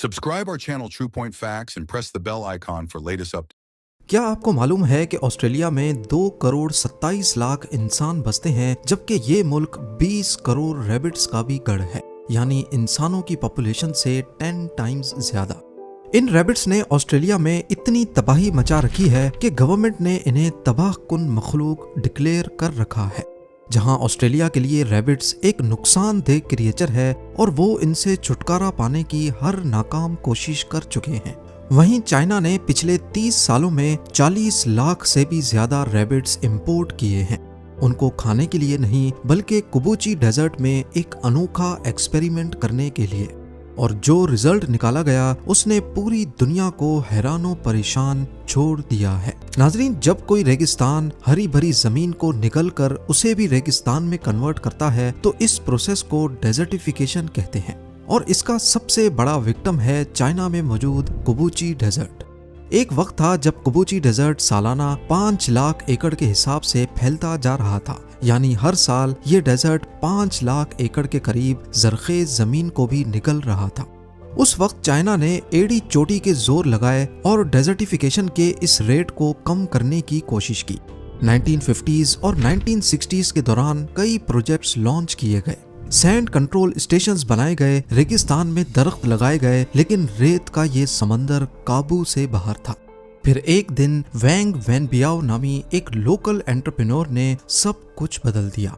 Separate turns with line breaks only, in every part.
Subscribe our channel True Point Facts and press the bell icon for latest updates.
क्या आपको मालूम है कि ऑस्ट्रेलिया में 2 करोड़ 27 लाख इंसान बसते हैं, जबकि ये मुल्क 20 करोड़ रैबिट्स का भी गढ़ है, यानी इंसानों की पॉपुलेशन से 10 टाइम्स ज्यादा। इन रैबिट्स ने ऑस्ट्रेलिया में इतनी तबाही मचा रखी है कि गवर्नमेंट ने इन्हें तबाहकुन मखलूक डिक्लेयर कर रखा है। जहां ऑस्ट्रेलिया के लिए रैबिट्स एक नुकसानदेह क्रिएचर है और वो इनसे छुटकारा पाने की हर नाकाम कोशिश कर चुके हैं, वहीं चाइना ने पिछले 30 सालों में 40 लाख से भी ज्यादा रैबिट्स इंपोर्ट किए हैं, उनको खाने के लिए नहीं बल्कि कुबूची डेजर्ट में एक अनोखा एक्सपेरिमेंट करने के लिए। और जो रिजल्ट निकाला गया उसने पूरी दुनिया को हैरानो परेशान छोड़ दिया है। नाजरीन, जब कोई रेगिस्तान हरी भरी जमीन को निगल कर उसे भी रेगिस्तान में कन्वर्ट करता है तो इस प्रोसेस को डेजर्टिफिकेशन कहते हैं, और इसका सबसे बड़ा विक्टिम है चाइना में मौजूद कुबूची डेजर्ट। एक वक्त था जब कुबूची डेजर्ट सालाना 5 लाख एकड़ के हिसाब से फैलता जा रहा था, यानी हर साल ये डेजर्ट 5 लाख एकड़ के करीब जरखेज जमीन को भी निगल रहा था। उस वक्त चाइना ने एड़ी चोटी के जोर लगाए और डेजर्टिफिकेशन के इस रेट को कम करने की कोशिश की। 1950s और 1960s के दौरान कई प्रोजेक्ट्स लॉन्च किए गए, सैंड कंट्रोल स्टेशंस बनाए गए, रेगिस्तान में दरख्त लगाए गए, लेकिन रेत का ये समंदर काबू से बाहर था। फिर एक दिन वैंग वैनबियाओ नामी एक लोकल एंटरप्रेन्योर ने सब कुछ बदल दिया।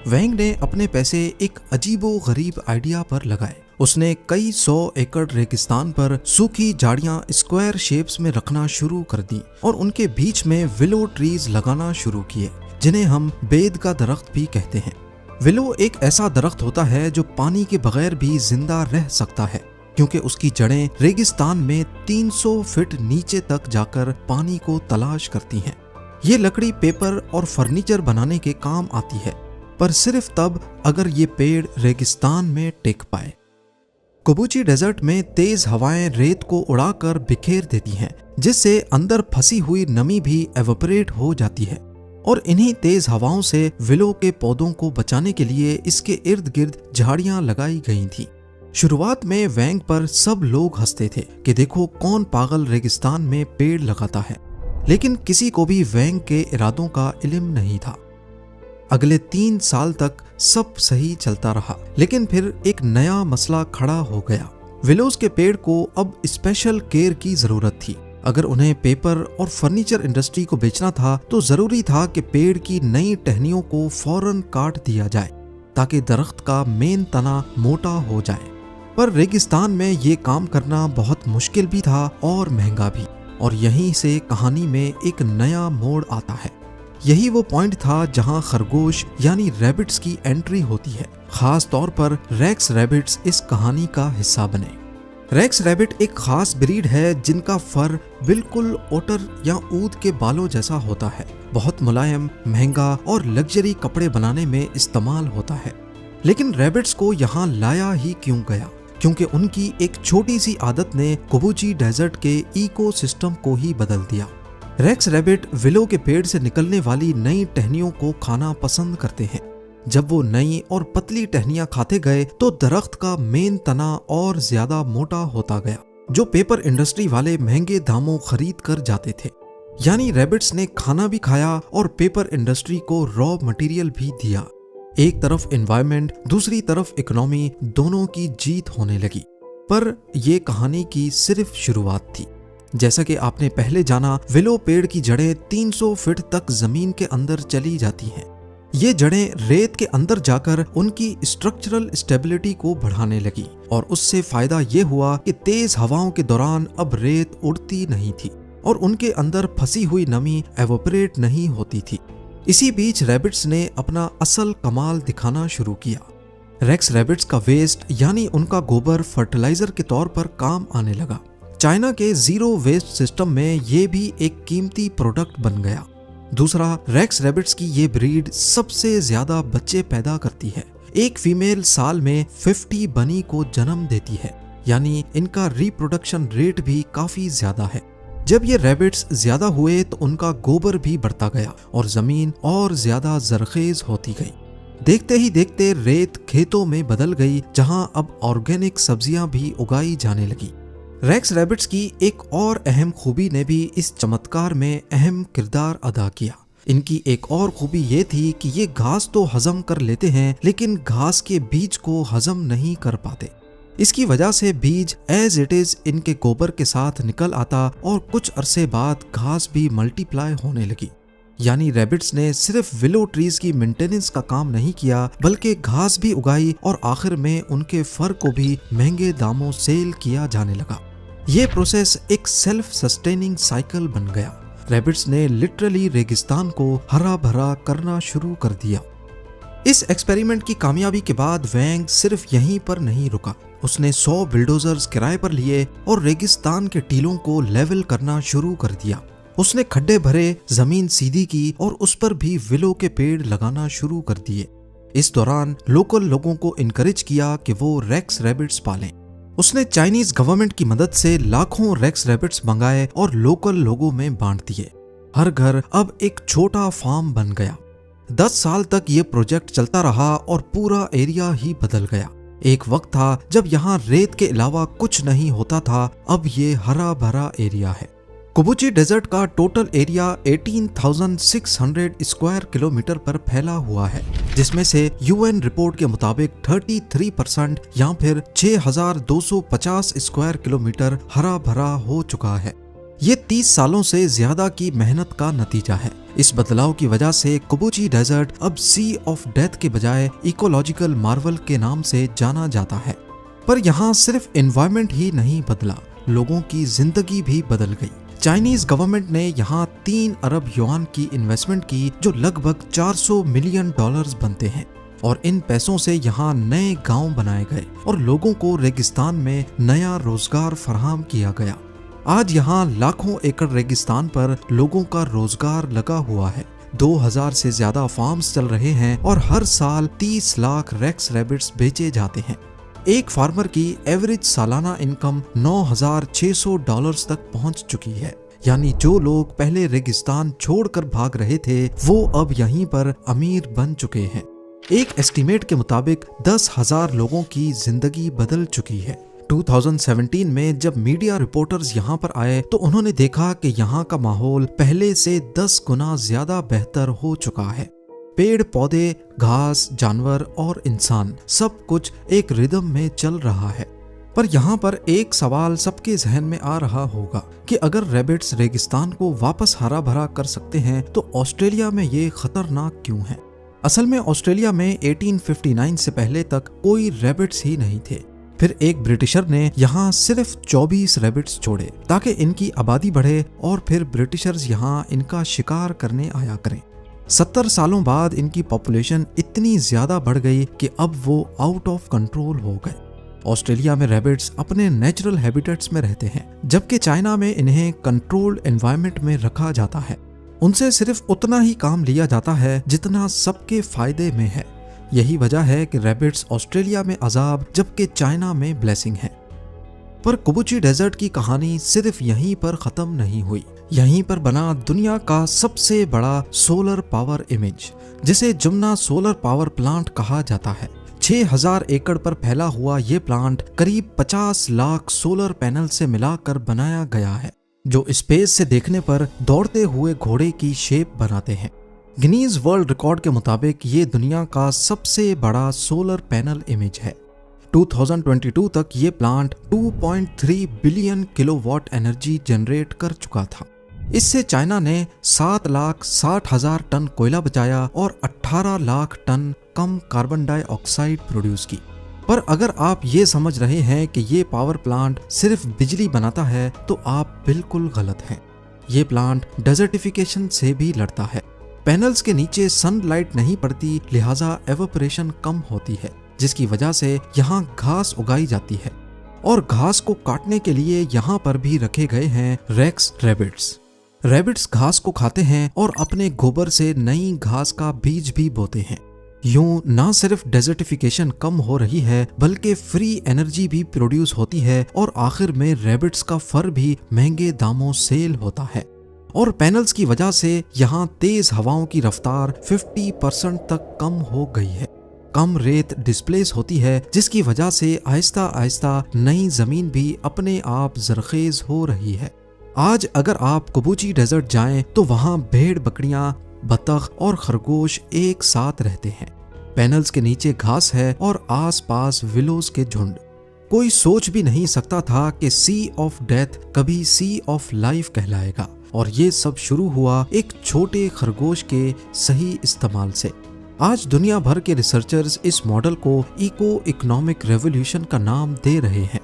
वैंग ने अपने पैसे एक अजीबो गरीब आइडिया पर लगाए। उसने कई 100 एकड़ रेगिस्तान पर सूखी झाड़ियां स्क्वायर शेप्स में रखना शुरू कर दी और उनके बीच में विलो ट्रीज लगाना शुरू किए, जिन्हें हम बेद का दरख्त भी कहते हैं। विलो एक ऐसा दरख्त होता है जो पानी के बगैर भी जिंदा रह सकता है, क्योंकि उसकी जड़ें रेगिस्तान में 300 फीट नीचे तक जाकर पानी को तलाश करती हैं। ये लकड़ी पेपर और फर्नीचर बनाने के काम आती है, पर सिर्फ तब अगर ये पेड़ रेगिस्तान में टिक पाए। कुबूची डेजर्ट में तेज हवाएं रेत को उड़ाकर बिखेर देती हैं, जिससे अंदर फंसी हुई नमी भी एवोपरेट हो जाती है, और इन्हीं तेज हवाओं से विलो के पौधों को बचाने के लिए इसके इर्द गिर्द झाड़ियां लगाई गई थी। शुरुआत में वैंग पर सब लोग हंसते थे कि देखो कौन पागल रेगिस्तान में पेड़ लगाता है, लेकिन किसी को भी वैंग के इरादों का इल्म नहीं था। अगले 3 साल तक सब सही चलता रहा, लेकिन फिर एक नया मसला खड़ा हो गया। विलोज के पेड़ को अब स्पेशल केयर की जरूरत थी। अगर उन्हें पेपर और फर्नीचर इंडस्ट्री को बेचना था तो जरूरी था कि पेड़ की नई टहनियों को फौरन काट दिया जाए ताकि दरख्त का मेन तना मोटा हो जाए। पर रेगिस्तान में ये काम करना बहुत मुश्किल भी था और महंगा भी, और यहीं से कहानी में एक नया मोड़ आता है। यही वो पॉइंट था जहां खरगोश यानी रैबिट्स की एंट्री होती है। खास तौर पर रेक्स रैबिट्स इस कहानी का हिस्सा बने। रेक्स रैबिट एक खास ब्रीड है जिनका फर बिल्कुल ओटर या ऊद के बालों जैसा होता है, बहुत मुलायम, महंगा और लग्जरी कपड़े बनाने में इस्तेमाल होता है। लेकिन रैबिट्स को यहाँ लाया ही क्यों गया? क्योंकि उनकी एक छोटी सी आदत ने कुबूची डेजर्ट के इकोसिस्टम को ही बदल दिया। रेक्स रैबिट विलो के पेड़ से निकलने वाली नई टहनियों को खाना पसंद करते हैं। जब वो नई और पतली टहनियां खाते गए तो दरख्त का मेन तना और ज्यादा मोटा होता गया, जो पेपर इंडस्ट्री वाले महंगे दामों खरीद कर जाते थे। यानी रैबिट्स ने खाना भी खाया और पेपर इंडस्ट्री को रॉ मटेरियल भी दिया। एक तरफ एनवायरनमेंट, दूसरी तरफ इकोनॉमी, दोनों की जीत होने लगी। पर यह कहानी की सिर्फ शुरुआत थी। जैसा कि आपने पहले जाना, विलो पेड़ की जड़ें 300 फीट तक जमीन के अंदर चली जाती हैं। ये जड़ें रेत के अंदर जाकर उनकी स्ट्रक्चरल स्टेबिलिटी को बढ़ाने लगी, और उससे फायदा ये हुआ कि तेज हवाओं के दौरान अब रेत उड़ती नहीं थी और उनके अंदर फंसी हुई नमी एवोपरेट नहीं होती थी। इसी बीच रैबिट्स ने अपना असल कमाल दिखाना शुरू किया। रेक्स रैबिट्स का वेस्ट यानी उनका गोबर फर्टिलाइजर के तौर पर काम आने लगा। चाइना के जीरो वेस्ट सिस्टम में ये भी एक कीमती प्रोडक्ट बन गया। दूसरा, रेक्स रैबिट्स की ये ब्रीड सबसे ज्यादा बच्चे पैदा करती है। एक फीमेल साल में 50 बनी को जन्म देती है, यानी इनका रिप्रोडक्शन रेट भी काफी ज्यादा है। जब ये रैबिट्स ज्यादा हुए तो उनका गोबर भी बढ़ता गया और जमीन और ज्यादा जरखेज होती गई। देखते ही देखते रेत खेतों में बदल गई, जहां अब ऑर्गेनिक सब्जियां भी उगाई जाने लगी। रेक्स रैबिट्स की एक और अहम खूबी ने भी इस चमत्कार में अहम किरदार अदा किया। इनकी एक और खूबी ये थी कि ये घास तो हजम कर लेते हैं, लेकिन घास के बीज को हजम नहीं कर पाते। इसकी वजह से बीज एज इट इज इनके गोबर के साथ निकल आता और कुछ अरसे बाद घास भी मल्टीप्लाई होने लगी। यानी रैबिट्स ने सिर्फ विलो ट्रीज की मेंटेनेंस का काम नहीं किया, बल्कि घास भी उगाई और आखिर में उनके फर को भी महंगे दामों सेल किया जाने लगा। ये प्रोसेस एक सेल्फ सस्टेनिंग साइकिल बन गया। रैबिट्स ने लिटरली रेगिस्तान को हरा भरा करना शुरू कर दिया। इस एक्सपेरिमेंट की कामयाबी के बाद वैंग सिर्फ यहीं पर नहीं रुका। उसने 100 बिल्डोजर्स किराए पर लिए और रेगिस्तान के टीलों को लेवल करना शुरू कर दिया। उसने खड्डे भरे, जमीन सीधी की और उस पर भी विलो के पेड़ लगाना शुरू कर दिए। इस दौरान लोकल लोगों को इनकरेज किया कि वो रेक्स रैबिट्स पालें। उसने चाइनीज गवर्नमेंट की मदद से लाखों रेक्स रैबिट्स मंगाए और लोकल लोगों में बांट दिए। हर घर अब एक छोटा फार्म बन गया। 10 साल तक ये प्रोजेक्ट चलता रहा और पूरा एरिया ही बदल गया। एक वक्त था जब यहाँ रेत के अलावा कुछ नहीं होता था, अब ये हरा भरा एरिया है। कुबुची डेजर्ट का टोटल एरिया 18,600 स्क्वायर किलोमीटर पर फैला हुआ है, जिसमें से यूएन रिपोर्ट के मुताबिक 33% या फिर 6,250 स्क्वायर किलोमीटर हरा भरा हो चुका है। ये 30 सालों से ज्यादा की मेहनत का नतीजा है। इस बदलाव की वजह से कुबुची डेजर्ट अब सी ऑफ डेथ के बजाय इकोलॉजिकल मार्वल के नाम से जाना जाता है। पर यहाँ सिर्फ एनवायरनमेंट ही नहीं बदला, लोगों की जिंदगी भी बदल गई। चाइनीज गवर्नमेंट ने यहाँ 3 अरब युआन की इन्वेस्टमेंट की, जो लगभग $400 मिलियन बनते हैं, और इन पैसों से यहाँ नए गांव बनाए गए और लोगों को रेगिस्तान में नया रोजगार फराहम किया गया। आज यहाँ लाखों एकड़ रेगिस्तान पर लोगों का रोजगार लगा हुआ है। 2000 से ज्यादा फार्म्स चल रहे हैं और हर साल 30 लाख रेक्स रैबिट्स बेचे जाते हैं। एक फार्मर की एवरेज सालाना इनकम $9,600 तक पहुंच चुकी है। यानी जो लोग पहले रेगिस्तान छोड़कर भाग रहे थे, वो अब यहीं पर अमीर बन चुके हैं। एक एस्टीमेट के मुताबिक 10,000 लोगों की जिंदगी बदल चुकी है। 2017 में जब मीडिया रिपोर्टर्स यहाँ पर आए तो उन्होंने देखा कि यहाँ का माहौल पहले से 10 गुना ज्यादा बेहतर हो चुका है। पेड़ पौधे, घास, जानवर और इंसान सब कुछ एक रिदम में चल रहा है। पर यहाँ पर एक सवाल सबके जहन में आ रहा होगा कि अगर रैबिट्स रेगिस्तान को वापस हरा भरा कर सकते हैं तो ऑस्ट्रेलिया में ये खतरनाक क्यों है? असल में ऑस्ट्रेलिया में 1859 से पहले तक कोई रैबिट्स ही नहीं थे। फिर एक ब्रिटिशर ने यहाँ सिर्फ 24 रैबिट्स छोड़े ताकि इनकी आबादी बढ़े और फिर ब्रिटिशर्स यहाँ इनका शिकार करने आया करें। 70 सालों बाद इनकी पॉपुलेशन इतनी ज्यादा बढ़ गई कि अब वो आउट ऑफ कंट्रोल हो गए। ऑस्ट्रेलिया में रैबिट्स अपने नेचुरल हैबिटेट्स में रहते हैं, जबकि चाइना में इन्हें कंट्रोल्ड एनवायरनमेंट में रखा जाता है। उनसे सिर्फ उतना ही काम लिया जाता है जितना सबके फायदे में है। यही वजह है कि रैबिट्स ऑस्ट्रेलिया में अजाब जबकि चाइना में ब्लेसिंग है। पर कुबुची डेजर्ट की कहानी सिर्फ यहीं पर खत्म नहीं हुई। यहीं पर बना दुनिया का सबसे बड़ा सोलर पावर इमेज, जिसे जमुना सोलर पावर प्लांट कहा जाता है। 6000 एकड़ पर फैला हुआ ये प्लांट करीब 50 लाख सोलर पैनल से मिलाकर बनाया गया है, जो स्पेस से देखने पर दौड़ते हुए घोड़े की शेप बनाते हैं। गिनीज वर्ल्ड रिकॉर्ड के मुताबिक ये दुनिया का सबसे बड़ा सोलर पैनल इमेज है। 2022 तक ये plant 2.3 billion kilowatt energy generate कर चुका था। इससे चाइना ने 7,60,000 टन कोयला बचाया और 18 लाख टन कम कार्बन डाइऑक्साइड प्रोड्यूस की। पर अगर आप ये समझ रहे हैं कि ये पावर प्लांट सिर्फ बिजली बनाता है तो आप बिल्कुल गलत हैं। ये प्लांट डेजर्टिफिकेशन से भी लड़ता है। पैनल्स के नीचे सनलाइट नहीं पड़ती, लिहाजा एवोपरेशन कम होती है, जिसकी वजह से यहाँ घास उगाई जाती है। और घास को काटने के लिए यहाँ पर भी रखे गए हैं रेक्स रैबिट्स। रैबिट्स घास को खाते हैं और अपने गोबर से नई घास का बीज भी बोते हैं। यूं न सिर्फ डेजर्टिफिकेशन कम हो रही है, बल्कि फ्री एनर्जी भी प्रोड्यूस होती है और आखिर में रैबिट्स का फर भी महंगे दामों सेल होता है। और पैनल्स की वजह से यहाँ तेज हवाओं की रफ्तार 50% तक कम हो गई है। कम रेत डिस्प्लेस होती है जिसकी वजह से आहिस्ता आहिस्ता नई जमीन भी अपने आप जरखेज हो रही है। आज अगर आप कुबूची डेजर्ट जाएं तो वहाँ भेड़ बकरियां, बतख और खरगोश एक साथ रहते हैं। पैनल्स के नीचे घास है और आसपास विलोज के झुंड। कोई सोच भी नहीं सकता था कि सी ऑफ डेथ कभी सी ऑफ लाइफ कहलाएगा, और ये सब शुरू हुआ एक छोटे खरगोश के सही इस्तेमाल से। आज दुनिया भर के रिसर्चर्स इस मॉडल को इको इकोनॉमिक रेवोल्यूशन का नाम दे रहे हैं।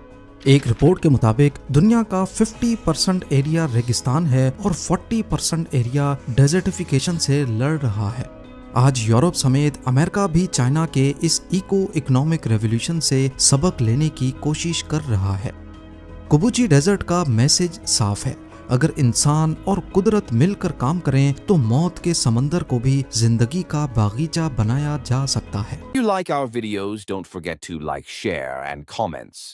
एक रिपोर्ट के मुताबिक दुनिया का 50% एरिया रेगिस्तान है और 40% एरिया डेजर्टिफिकेशन से लड़ रहा है। आज यूरोप समेत अमेरिका भी चाइना के इस इको इकोनॉमिक रेवोल्यूशन से सबक लेने की कोशिश कर रहा है। कुबूची डेजर्ट का मैसेज साफ है, अगर इंसान और कुदरत मिलकर काम करें तो मौत के समंदर को भी जिंदगी का बागीचा बनाया जा सकता है।
If you like our videos, don't forget to like, share, and comments.